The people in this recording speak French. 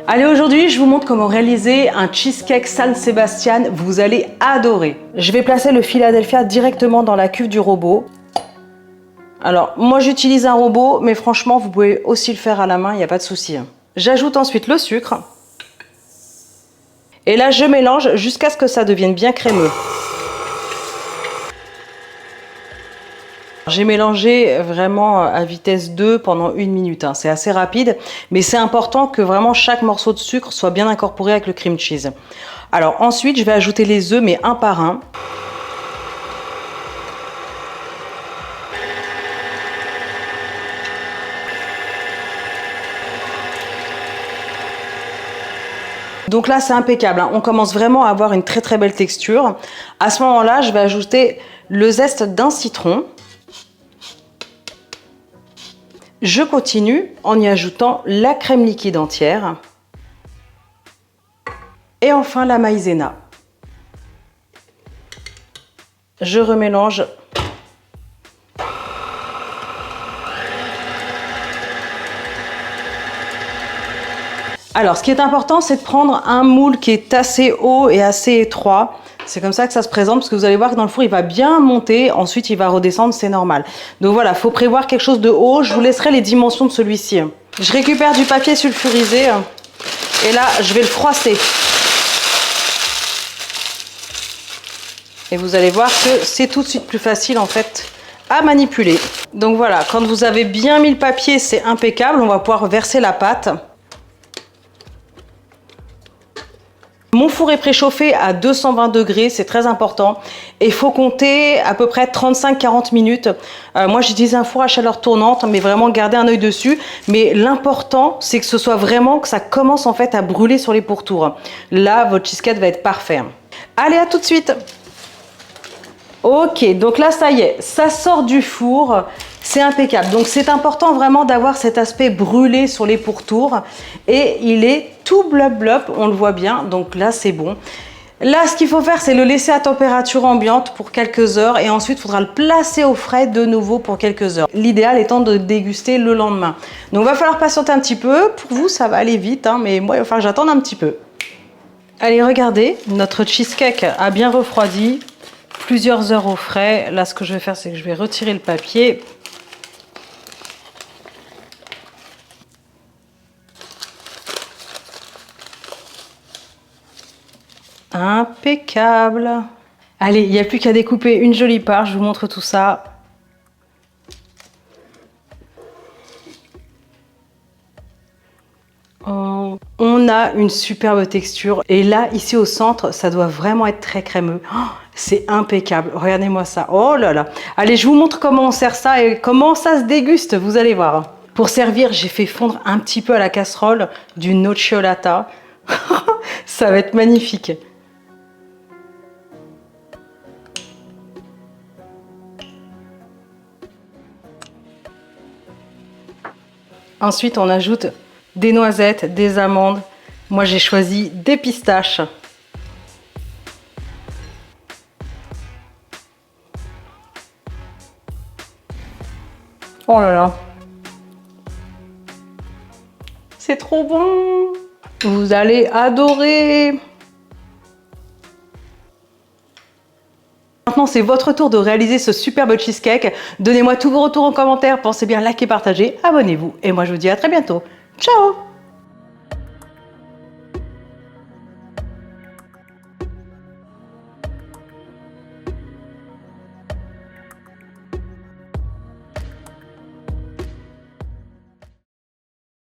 Allez, aujourd'hui, je vous montre comment réaliser un cheesecake San Sebastian. Vous allez adorer. Je vais placer le Philadelphia directement dans la cuve du robot. Alors, moi, j'utilise un robot, mais franchement, vous pouvez aussi le faire à la main, il n'y a pas de souci. J'ajoute ensuite le sucre. Et là, je mélange jusqu'à ce que ça devienne bien crémeux. J'ai mélangé vraiment à vitesse 2 pendant 1 minute. C'est assez rapide, mais c'est important que vraiment chaque morceau de sucre soit bien incorporé avec le cream cheese. Alors ensuite, je vais ajouter les œufs, mais un par un. Donc là, c'est impeccable. On commence vraiment à avoir une très très belle texture. À ce moment-là, je vais ajouter le zeste d'un citron. Je continue en y ajoutant la crème liquide entière. Et enfin la maïzena. Je remélange. Alors, ce qui est important, c'est de prendre un moule qui est assez haut et assez étroit. C'est comme ça que ça se présente, parce que vous allez voir que dans le four, il va bien monter. Ensuite, il va redescendre, c'est normal. Donc voilà, il faut prévoir quelque chose de haut. Je vous laisserai les dimensions de celui-ci. Je récupère du papier sulfurisé. Et là, je vais le froisser. Et vous allez voir que c'est tout de suite plus facile, en fait, à manipuler. Donc voilà, quand vous avez bien mis le papier, c'est impeccable. On va pouvoir verser la pâte. Mon four est préchauffé à 220 degrés, c'est très important. Et il faut compter à peu près 35-40 minutes. Moi, j'utilise un four à chaleur tournante, mais vraiment garder un œil dessus. Mais l'important, c'est que ce soit vraiment, que ça commence en fait à brûler sur les pourtours. Là, votre cheesecake va être parfait. Allez, à tout de suite. Ok, donc là, ça y est, ça sort du four. C'est impeccable. Donc, c'est important vraiment d'avoir cet aspect brûlé sur les pourtours. Et il est tout blop, on le voit bien. Donc là, c'est bon. Là, ce qu'il faut faire, c'est le laisser à température ambiante pour quelques heures. Et ensuite, il faudra le placer au frais de nouveau pour quelques heures. L'idéal étant de déguster le lendemain. Donc, il va falloir patienter un petit peu. Pour vous, ça va aller vite, mais moi, il va falloir que j'attende un petit peu. Allez, regardez, notre cheesecake a bien refroidi. Plusieurs heures au frais. Là, ce que je vais faire, c'est que je vais retirer le papier. Impeccable. Allez, il n'y a plus qu'à découper une jolie part. Je vous montre tout ça. Oh, on a une superbe texture. Et là, ici au centre, ça doit vraiment être très crémeux. Oh, c'est impeccable. Regardez-moi ça. Oh là là. Allez, je vous montre comment on sert ça et comment ça se déguste. Vous allez voir. Pour servir, j'ai fait fondre un petit peu à la casserole du nocciolata. Ça va être magnifique. Ensuite, on ajoute des noisettes, des amandes. Moi, j'ai choisi des pistaches. Oh là là. C'est trop bon. Vous allez adorer. Maintenant, c'est votre tour de réaliser ce superbe cheesecake. Donnez-moi tous vos retours en commentaire. Pensez bien à liker, partager, abonnez-vous. Et moi, je vous dis à très bientôt. Ciao!